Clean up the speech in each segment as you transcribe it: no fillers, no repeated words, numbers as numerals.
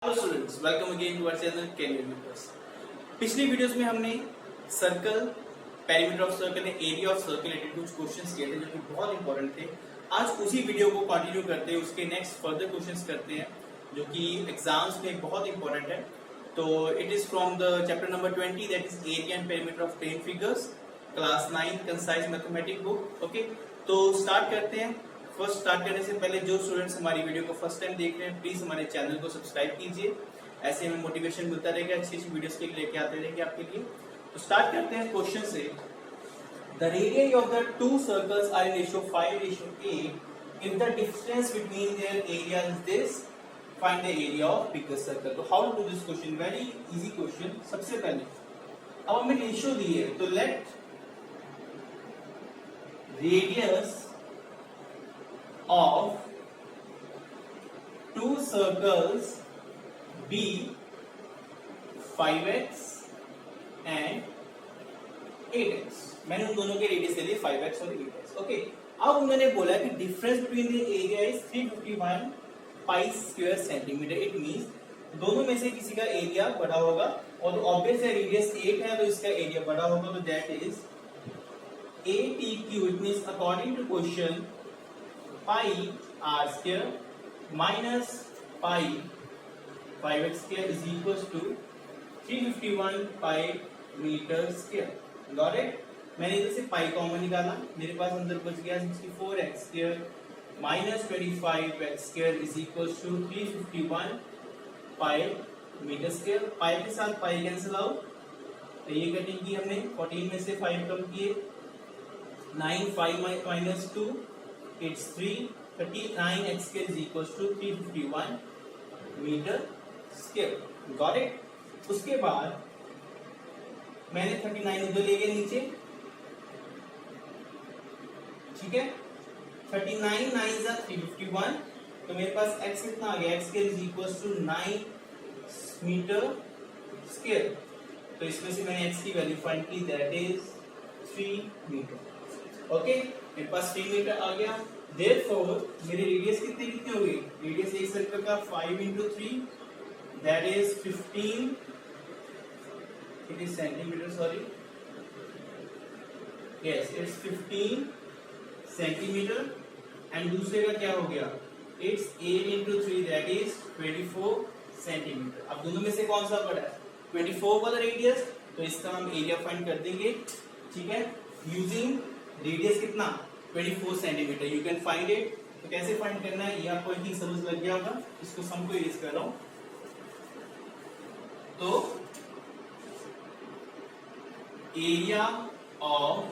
Hello students, welcome again to our channel career videos. पिछली videos में हमने circle, perimeter of circle, area of circle related कुछ questions किए थे जो कि बहुत इंपॉर्टेंट थे। आज उसी वीडियो को कंटिन्यू करते हैं, उसके नेक्स्ट फर्दर क्वेश्चंस करते हैं जो कि एग्जाम्स में बहुत इंपॉर्टेंट है। तो it is from the chapter number 20 that is area and perimeter of plane figures, class 9 concise mathematics book. Okay, तो स्टार्ट करते हैं। फर्स्ट स्टार्ट करने से पहले जो स्टूडेंट्स हमारी वीडियो को फर्स्ट टाइम देख रहे हैं, प्लीज हमारे चैनल को सब्सक्राइब कीजिए। ऐसे हमें मोटिवेशन मिलता रहेगा, अच्छी अच्छी वीडियोस के लेके आते रहेंगे आपके लिए। तो स्टार्ट करते हैं क्वेश्चन से। The radius of the two circles are in ratio 5:8 if the distance between their area is this, find the area of biggest circle. तो how to do this question? Very easy question. सबसे पहले अब हमें ratio दी है, तो let radius of two circles be 5x and 8x। मैंने उन दोनों के रेडियस ले लिए 5x और 8x। ओके, अब उन्होंने बोला कि difference between the area is 351 pi square centimetre. It means दोनों में से किसी का एरिया बड़ा होगा, और तो ऑब्वियस है रेडियस 8 है तो इसका एरिया बड़ा होगा, तो that is ATQ। It means according to question pi r square minus pi 5x square is equals to 351 pi meter square। Got it? मैंने इधर से pi कॉमन निकाला, मेरे पास अंदर बच गया 64x square minus 25x square is equals to 351 pi meter square। pi के साथ pi कैंसिल आउट, तो ये कटिंग की हमने 14 में से 5 कम किए, 9 5 minus 2 it's 339x square is equals to 351 meter square। Got it? उसके बाद मैंने 39 उधर ले गया नीचे, ठीक है। 39 9 is 351, तो मेरे पास x कितना आ गया? x square is equals to 9 meter square। तो इसमें से मैंने x की वैल्यू फाइंड की, दैट इज 3 मीटर। ओके, मेरे पास 3 मीटर आ गया। Therefore मेरी रेडियस कितनी कितनी हो गई? रेडियस एक सर्कल का 5 into 3 that is 15, it is centimeter, sorry, yes it's 15 centimeter। and दूसरे का क्या हो गया? it's 8 into 3 that is 24 centimeter। अब दोनों में से कौन सा बड़ा है? 24 वाला रेडियस, तो इसका हम एरिया फाइंड कर देंगे, ठीक है, यूजिंग रेडियस कितना? 24 centimetre. You can find it. तो कैसे फाइंड करना है ये आपको ही समझ लग गया होगा। इसको सम को इरेज कर रहा हूं। तो area of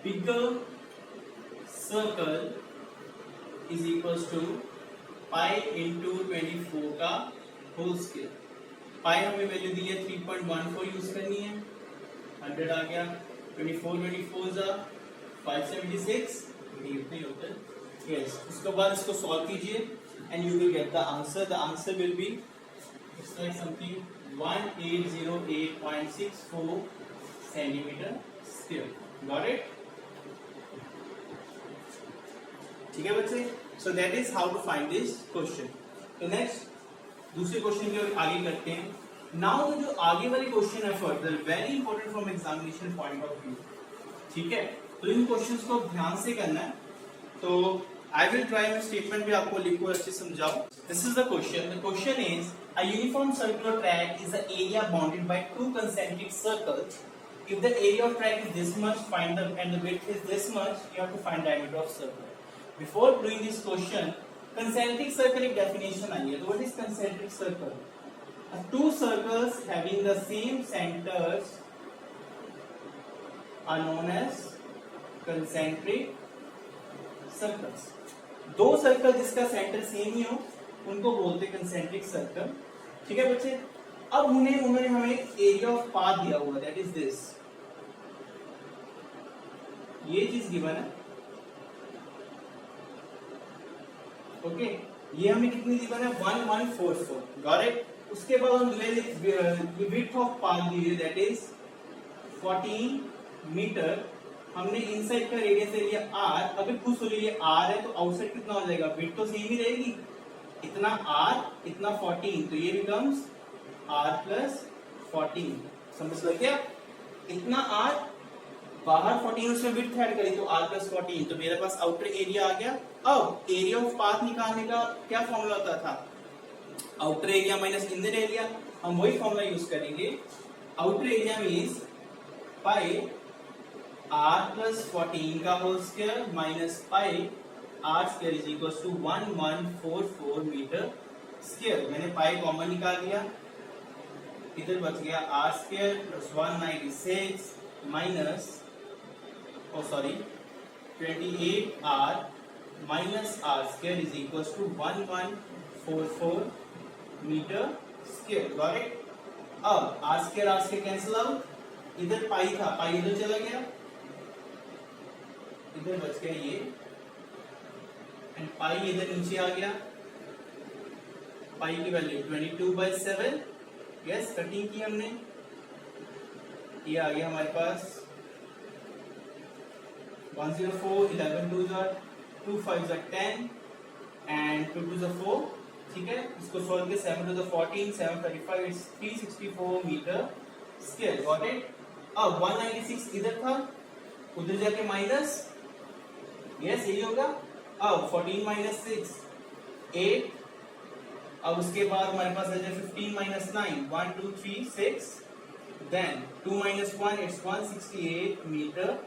bigger circle is equals to pi into 24 का होल स्क्वायर। पाई हमें वैल्यू दी है 3.14 यूज करनी है, 100 आ गया, 24 576 इतने होते हैं, यस। उसके बाद इसको सॉल्व कीजिए and you will get the answer. The answer will be it's like something 1808.64 centimeter square. Got it? ठीक है बच्चे, so that is how to find this question. तो नेक्स्ट दूसरे क्वेश्चन की ओर आगे करते हैं। नाउ जो आगे वाले क्वेश्चन है further very important from examination point of view, ठीक है। तो इन क्वेश्चंस को ध्यान से करना है। तो I will try my statement भी आपको लिखो, अच्छे समझाओ। This is the question. The question is a uniform circular track is the area bounded by two concentric circles. If the area of track is this much, find the and the width is this much, you have to find diameter of circle. Before doing this question, concentric circle एक definition आई है। तो what is concentric circle? Two circles having the same centers are known as concentric circles. दो circle जिसका center same ही हो उनको बोलते हैं कंसेंट्रिक सर्कल, ठीक है बच्चे। अब उन्होंने हमें एरिया ऑफ पाथ दिया हुआ, दैट इज दिस, ये चीज गिवन है। ओके, ये हमें कितनी गिवन है? 1144। Got it? उसके बाद हम विड्थ ऑफ पाथ दी है, दैट इज 14 मीटर। हमने इनसाइड का रेडियस ले लिया r। अभी खुश हो लिया r है तो आउटसाइड कितना हो जाएगा? विड्थ तो सेम ही रहेगी, इतना r इतना 14, तो ये बिकम्स r प्लस 14। समझ लो क्या, इतना r बाहर 14 उसमें विड्थ ऐड करी तो r प्लस 14, तो मेरे पास आउटर एरिया आ गया। अब एरिया ऑफ पाथ निकालने का क्या फॉर्मूला होता था, outer area minus inner area, हम वही फॉर्मूला यूज करेंगे। Outer area means pi r plus 14 का whole square minus pi r square is equal to 1144 meter square. मैंने पाई कॉमन निकाल लिया, इधर बच गया r square plus 196 minus 28r minus r square is equal to 1144 meter square. Got it. अब r square cancel out, इधर pi था, पाई इधर चला गया, इधर बच गया ये, एंड पाई इधर नीचे आ गया। पाई की वैल्यू 22/7, यस कटिंग की हमने, ये आ गया हमारे पास 104, 11 2s are 2 5s are 10 and 2 2s are 4। ठीक है, इसको सॉल्व किया, 7 2s are 14, 7 35 is 364 meter square. Got it. अब 196 इधर था, उधर जाके माइनस, यस यही होगा। अब 14 माइनस 6 8, अब उसके बाद हमारे पास आ जाए 15 minus 9 1 2 3 6, then 2 minus 1 it's 168 meter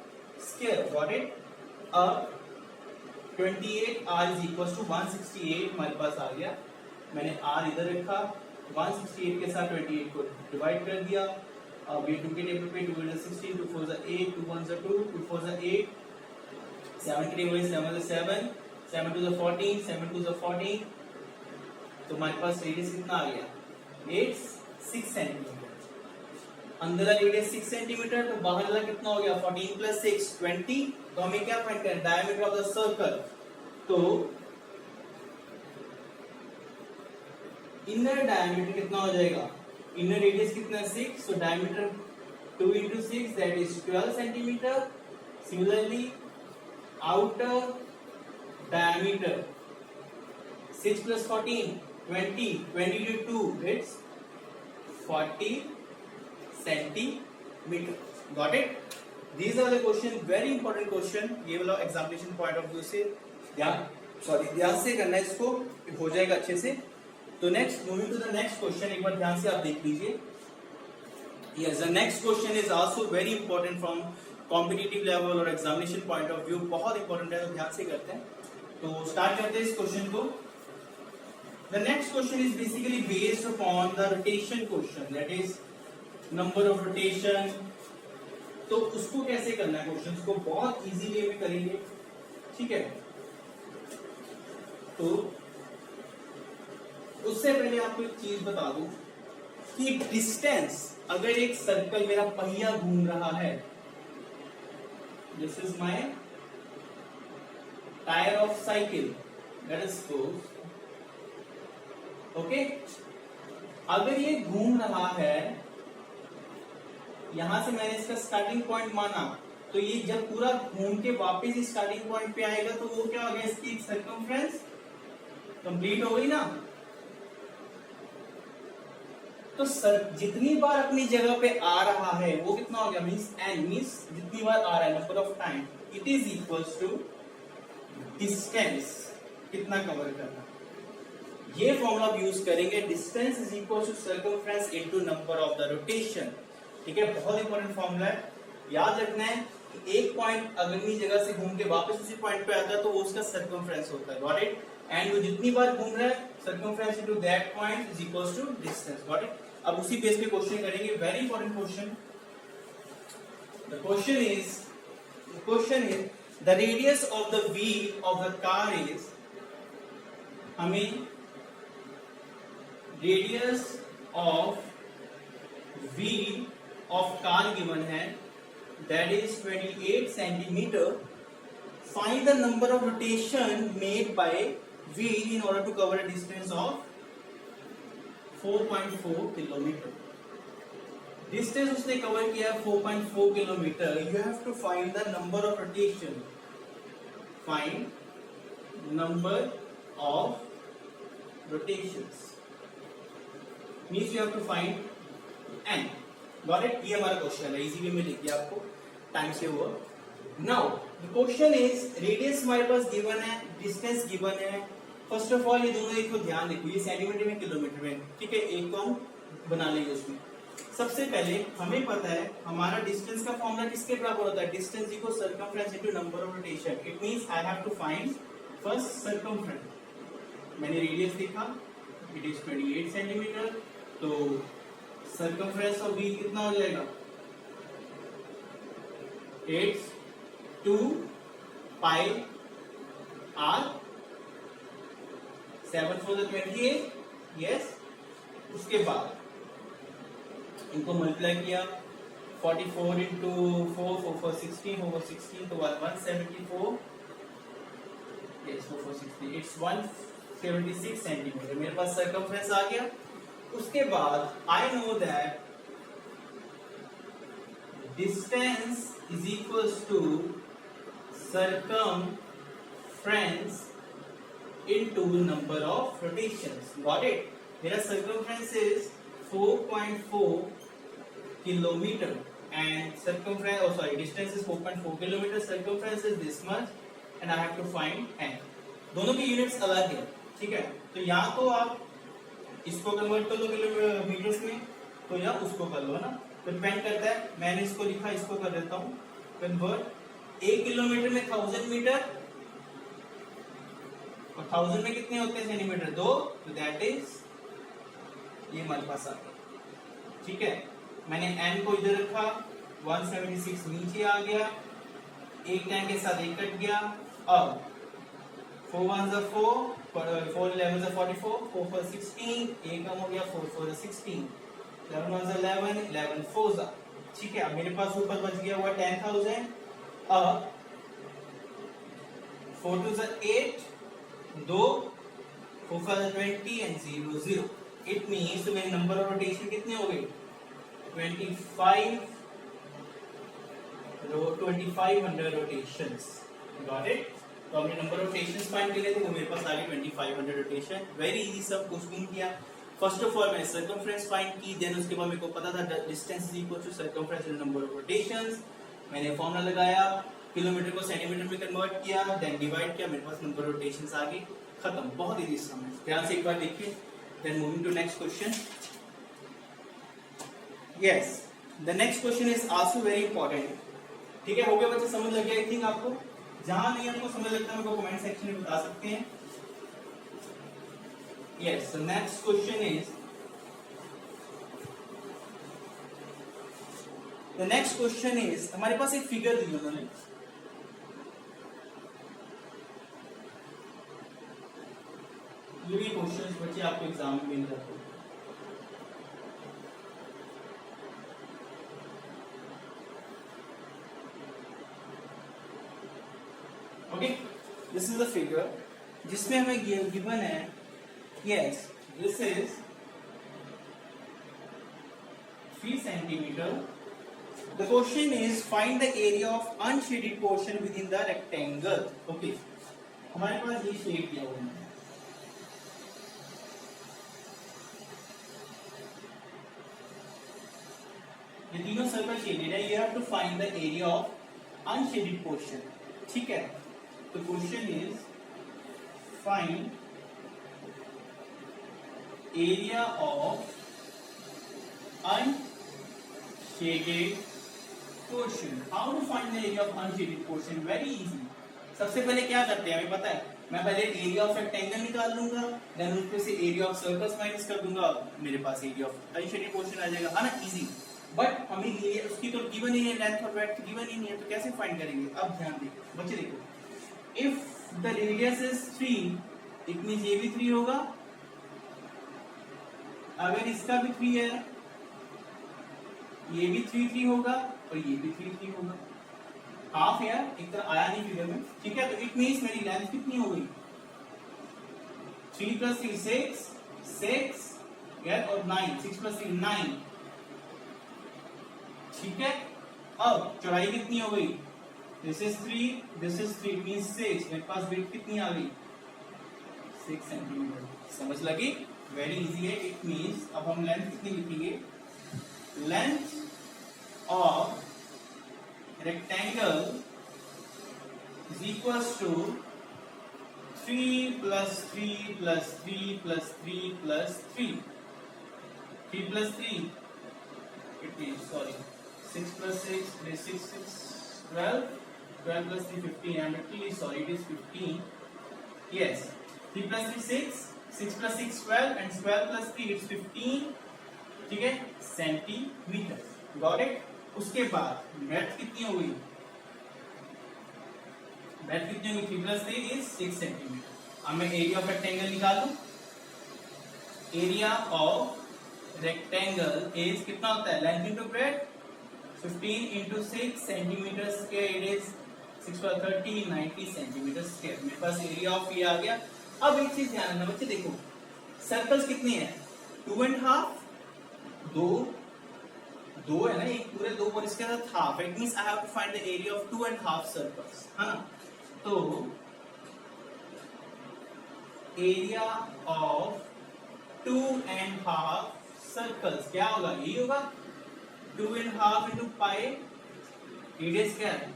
square. Got it. अब 28r इज इक्वल टू 168 हमारे पास आ गया, मैंने r इधर रखा, 168 के साथ 28 को डिवाइड कर दिया। अब ये 2 के टेबल पे 2 is 16, 2 4s are 8, 2 1s are 2, 2 4s are 8, 7 के table 7 is 7, 7 2s are 14, 7 2s are 14, तो हमारे पास रेडियस कितना आ गया, 6 सेंटीमीटर। अंदर रेडियस 6 सेंटीमीटर, तो बाहर वाला कितना हो गया, 14 प्लस 6 20। तो हमें क्या फाइंड करना है, डायमीटर ऑफ द सर्कल। तो इनर डायमीटर कितना हो जाएगा, इनर रेडियस कितना है 6, so diameter 2 into 6 that is 12 centimetre. Similarly outer diameter 6 plus 14 20, 20 to 2 it's 40 centimetre. Got it. These are the question, very important question, ये वाला एग्जामिनेशन पॉइंट ऑफ व्यू से ध्यान से करना है, इसको हो जाएगा अच्छे से। तो next, moving to the next question, एक बार ध्यान से आप देख लीजिए। Yes, the next question is also very important from competitive level और एग्जामिनेशन पॉइंट ऑफ व्यू, बहुत इंपॉर्टेंट है, तो ध्यान से करते हैं। तो स्टार्ट करते हैं इस क्वेश्चन को। The next question is basically based upon the rotation question, that is number of rotation. तो उसको कैसे करना है, क्वेश्चन को बहुत इजीली में करेंगे। ठीक है, तो उससे पहले आपको एक चीज बता दूं कि डिस्टेंस, अगर एक सर्कल मेरा पहिया घूम रहा है, this is my tyre of cycle, let us suppose, okay, अगर ये घूम रहा है, यहां से मैंने इसका स्टार्टिंग पॉइंट माना, तो ये जब पूरा घूम के वापस इस स्टार्टिंग पॉइंट पे आएगा तो वो क्या हो गया, इसकी सर्कमफ्रेंस कंप्लीट हो गई ना। तो जितनी बार अपनी जगह पे आ रहा है वो कितना हो गया, मींस n, मींस जितनी बार आ रहा है, number of time, it is equals to distance, कितना कवर करना। ये फॉर्मूला आप यूज करेंगे, distance is equal to circumference into number of the rotation. ठीक है, बहुत इंपॉर्टेंट फॉर्मूला है, याद रखना है कि एक पॉइंट अगर अपनी जगह से घूम के वापस उसी पॉइंट पे आता है तो वो उसका सर्कमफ्रेंस होता है। Got it. एंड वो जितनी बार घूम रहा है, circumference into that point is equals to distance. Got it. अब उसी बेस पे क्वेश्चन करेंगे, very important question. The question is the radius of the wheel of the car is, हमें radius of wheel of car given है, that is 28 centimeter. Find the number of rotation made by wheel in order to cover a distance of 4.4 kilometer. Distance उसने cover किया 4.4 kilometer. You have to find the number of rotation. Find number of rotations means you have to find n. Got it? ये हमारा question है, easy way में लिख दिया आपको, time से हुआ. Now the question is radius हमारे पास गिवन है, डिस्टेंस गिवन है. फर्स्ट ऑफ ऑल ये दोनों एक को ध्यान देखो, ये सेंटीमीटर में किलोमीटर में, ठीक है, एक को हम बना लेंगे उसमें. सबसे पहले हमें पता है हमारा डिस्टेंस का फॉर्मूला किसके बराबर होता है, distance equal circumference into number of rotation. It means I have to find first circumference. मैंने रेडियस लिखा, इट इज 28 सेंटीमीटर, तो सर्कमफ्रेंस ऑफ बी कितना हो जाएगा, 8 2 पाई r 7 4 28. यस, उसके बाद इनको मल्टीप्लाई किया, 44 इंटू 4 4 4 16 4 4 16 तो 174. Yes 4 4 16 it's 176 centimeter. मेरे पास सर्कमफ्रेंस आ गया. उसके बाद I know that distance is equals to circumference into number of rotations. Got it? मेरा circumference is 4.4 kilometer and circumference, oh sorry, distance is 4.4 kilometer, circumference is this much and I have to find n. दोनों की units अलग है, ठीक है, तो या तो आप इसको कन्वर्ट कर लो किलोमीटर्स में, तो या उसको कर लो ना, तो डिपेंड करता है. मैंने इसको लिखा, इसको कर देता हूँ कन्वर्ट. 1 किलोमीटर में 1000 मीटर और 1000 में कितने होते हैं सेंटीमीटर, 2, तो दैट इज ये हमारे पास आ गया. ठीक है, मैंने n को इधर रखा, 176 नीचे आ गया, एक 10 के साथ एक कट गया. अब 4 1 4, 4 11 44, 4 4 16, एक कम हो गया, 4 4 16, 11 1 11, 11 4. ठीक है, अब मेरे पास ऊपर बच गया हुआ 10,000. अब 4 2 8, 2, 4 5 20 and 0 0. इट मीन्स मेरे नंबर ऑफ रोटेशन कितने हो गए, 2500 रोटेशंस. Got it? तो हमने नंबर ऑफ रोटेशंस फाइंड कर लिए थे, वो मेरे पास आ गए 2500 रोटेशन. वेरी इजी, सब कुछ नहीं किया. फर्स्ट ऑफ ऑल मैंने सर्कमफ्रेंस फाइंड की, देन उसके बाद मेरे को पता था distance is equal to circumference into number of rotations. मैंने फॉर्मूला लगाया, किलोमीटर को सेंटीमीटर में कन्वर्ट किया, देन डिवाइड किया, मेरे पास नंबर ऑफ रोटेशंस आ गई. खत्म. बहुत इजी सम है, ध्यान से एक बार देखिए. Then moving to next question. Yes, the next question is also very important. ठीक है, हो गया बच्चे, समझ लग गया आई थिंक आपको. जहां नहीं आपको समझ लगता है मेरे को कमेंट सेक्शन में बता सकते हैं. Yes, the next question is, the next question is, हमारे पास एक फिगर दी उन्होंने. ये भी क्वेश्चंस बच्चे आपको एग्जाम में मिल जाते हैं. Okay, this is the figure जिसमें हमें गिवन है. Yes, this is 3 centimetre. The question is find the area of unshaded portion within the rectangle. Okay, हमारे पास ये शेड दिया हुआ है. ये तीनों सर्कल शेडेड है. You have to find the area of unshaded portion. ठीक है, तो question is find area of unshaded portion. How to find the area of unshaded portion? Very easy. सबसे पहले क्या करते हैं हमें पता है, मैं पहले एरिया ऑफ रेक्टेंगल निकाल लूंगा, देन उसमें से एरिया ऑफ सर्कल्स माइनस कर दूंगा, मेरे पास एरिया ऑफ अनशेडेड पोर्शन आ जाएगा. है ना, इजी. बट हमें ये उसकी तो गिवन ही है, लेंथ और ब्रेड्थ गिवन ही नहीं है, तो कैसे फाइंड करेंगे. अब ध्यान देखो बच्चे, देखो, if the radius is 3, it means ये भी 3 होगा. अगर इसका भी 3 है, ये भी 3 3 होगा और ये भी 3 3 होगा. हाफ यार, एक तरह आया नहीं फिगर में. ठीक है, तो इट मींस मेरी लेंथ कितनी हो गई, 3 + 3 6 6 यार, और 9, 6 + 3 9. ठीक है, अब चौड़ाई कितनी हो गई, दिस इज 3 मींस 6. मेरे पास विड्थ कितनी आ गई, 6 सेंटीमीटर. समझ लगी? वेरी इजी है. इट मीन्स अब हम लेंथ कितनी लिखेंगे? Length of rectangle is equals to 3 plus 3 plus 3 plus 3 plus 3. 3 plus 3. It is, sorry. 6 plus 6 is 6, 6, 12. 12 plus 3, 15. I'm actually sorry, it is 15. Yes. 3 plus 3, 6. 6 plus 6, 12. And 12 plus 3, it's 15. ठीक है? Centimetre. Got it? उसके बाद breadth कितनी हो गई? Breadth कितनी होगी? 3 plus 3 is 6 centimetre. अब मैं एरिया ऑफ रेक्टेंगल निकालूं. एरिया ऑफ रेक्टेंगल इज कितना होता है? Length into breadth. 15 into 6 centimetre square. It is 6 पर 30 90 सेंटीमीटर स्क्वायर. मेरे पास एरिया ऑफ ये आ गया. अब एक चीज ध्यान रखना बच्चे, देखो सर्कल्स कितने हैं? 2.5. दो है ना, एक पूरे दो और इसके साथ half. It means I have to find the area of 2.5 circles, है ना? तो एरिया ऑफ 2.5 सर्कल्स क्या होगा? ये होगा 2.5 इंटू पाई. रेडियस क्या है?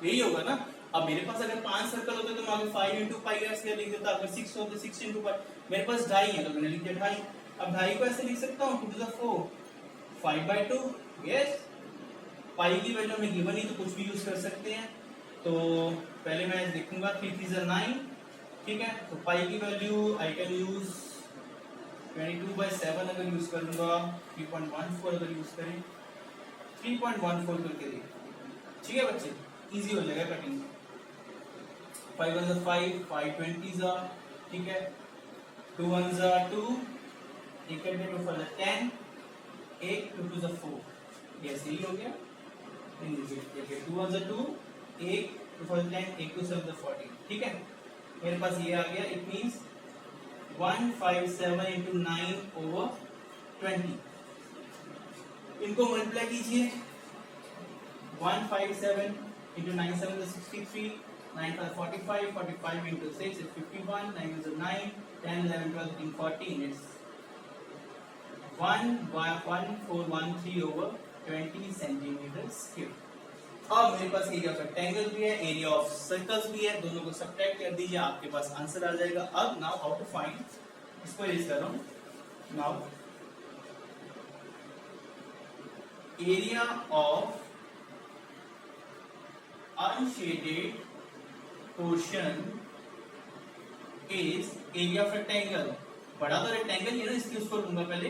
यही होगा ना. अब मेरे पास अगर 5 सर्कल होते तो मैं आगे 5 इंटू पाई स्क्वायर लिख देता. अगर 6 होते 6 इंटू पाई. मेरे पास 2.5 है तो मैंने लिख दिया 2.5. अब 2.5 को ऐसे लिख सकता हूँ 2 to the 4 5/2. यस, पाई की वैल्यू में गिवन ही तो कुछ भी यूज कर सकते हैं. तो पहले मैं लिखूंगा 3 3 is 9. ठीक है, तो पाई की वैल्यू आई कैन यूज 22/7 अगर यूज करूंगा. 3.14 अगर यूज करें 3.14 करके देखिए. ठीक है बच्चे, इजी हो जाएगा कटिंग. 5 1 is 5 5 20 is, ठीक है, 2 1 is 2, एक करके 2 4 is 10, 1 2 2 is 4. यस, यही हो गया. 2 1 is 2, 1 2 4 is 10, 1 2 7 is 14. ठीक है, मेरे पास ये आ गया. It means 157 into 9 over 20. इनको मल्टीप्लाई कीजिए. 157 into 9 7 is 63, 9 5 45, 45 into 6 is 51, 9 is 9, 10 11 12 13 14. It's 11413 over 20 centimeters cube. अब मेरे पास एरिया ऑफ रेक्टेंगल भी है, एरिया ऑफ सर्कल्स भी है. दोनों को सब्ट्रैक्ट कर दीजिए, आपके पास आंसर आ जाएगा. अब नाउ हाउ टू फाइंड, इसको यूज कर रहा हूं. Now area of unshaded portion is area of rectangle. बड़ा तो रेक्टेंगल ही है ना, इसलिए उसको लूंगा. पहले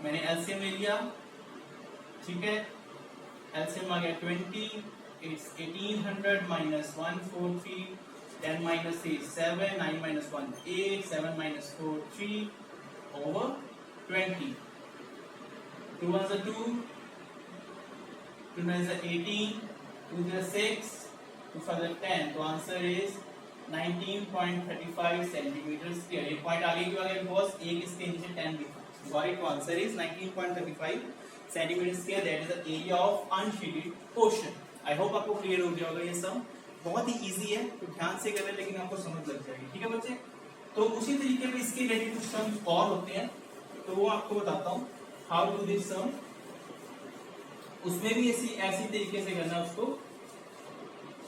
मैंने एलसीएम ले लिया. ठीक है, एलसीएम आ गया 20. It's 1800 minus 143, 10 minus 8 7, 9 minus 1 8, 7 minus 4 3 over 20. 2 1 is 2, 2 9 is 18, 2 is 6, 2 5 is 10. तो आंसर इज 19.35 सेंटीमीटर स्क्वायर. ये पॉइंट आगे क्यों आ गया? बिकॉज एक इसके नीचे 10 लिखा. Got it? तो answer is 19.35 centimetre square. That is the area of unshaded portion. I hope आपको क्लियर हो गया होगा. ये सम बहुत ही इजी है, तो ध्यान से करें, लेकिन आपको समझ लग जाएगी. ठीक है बच्चे? तो उसी तरीके पे इसके रिलेटेड कुछ सम और होते हैं, तो वो आपको बताता हूँ. हाउ टू दिस सम. उसमें भी ऐसी तरीके से करना. उसको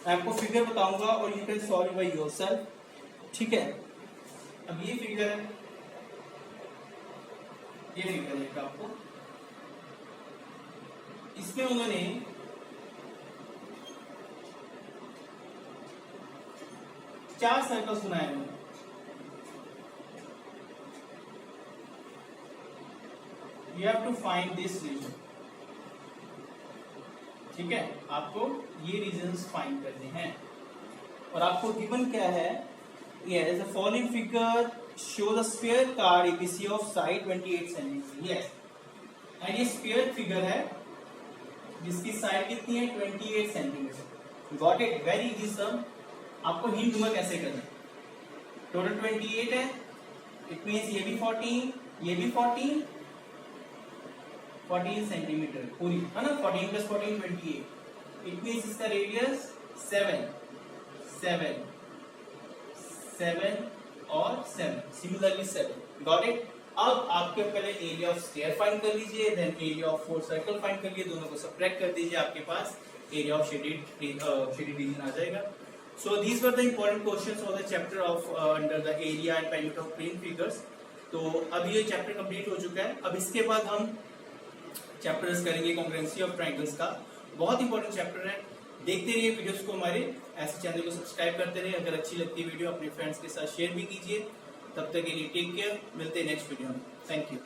आपको फिगर बताऊंगा और you can solve by yourself. ठीक है, अब ये फिगर है, ये फिगर है आपको. इसमें उन्होंने चार सर्कल्स बनाए हुए. You have to find this region. ठीक है, आपको ये रीजन्स फाइंड करने हैं. और आपको गिवन क्या है? Yes, the following figure show the sphere card ABC of side 28 cm. Yes, and ये sphere figure है जिसकी साइड कितनी है? 28 centimetre. Got it? Very easy sum. आपको हिंट दूंगा कैसे करना. टोटल 28 है. इट मीन्स ये भी 14, ये भी 14 सेंटीमीटर पूरी, है ना? 14 plus 14 28. इट मीन्स इसका रेडियस 7 7 और 7 सिमिलरली 7 गॉट इट। अब आपके पहले एरिया ऑफ स्क्वायर फाइंड कर लीजिए, then area of 4 circle find कर लीजिए, दोनों को सब्ट्रैक्ट कर दीजिए, आपके पास एरिया ऑफ शेडेड रीजन आ जाएगा। So these were the important questions for the chapter of under the area and perimeter of plane figures। तो अब ये चैप्टर कंप्लीट हो चुका है। अब इसके बाद हम चैप्टर्स करेंगे कॉन्ग्रुएंसी ऑफ ट्रायंगल्स का, बहुत इंपॉर्टेंट चैप्टर है। देखते रहिए वीडियोस को, हमारे ऐसे चैनल को सब्सक्राइब करते रहिए। अगर अच्छी लगती है वीडियो अपने फ्रेंड्स के साथ शेयर भी कीजिए। तब तक के लिए टेक केयर, मिलते हैं नेक्स्ट वीडियो में। Thank you.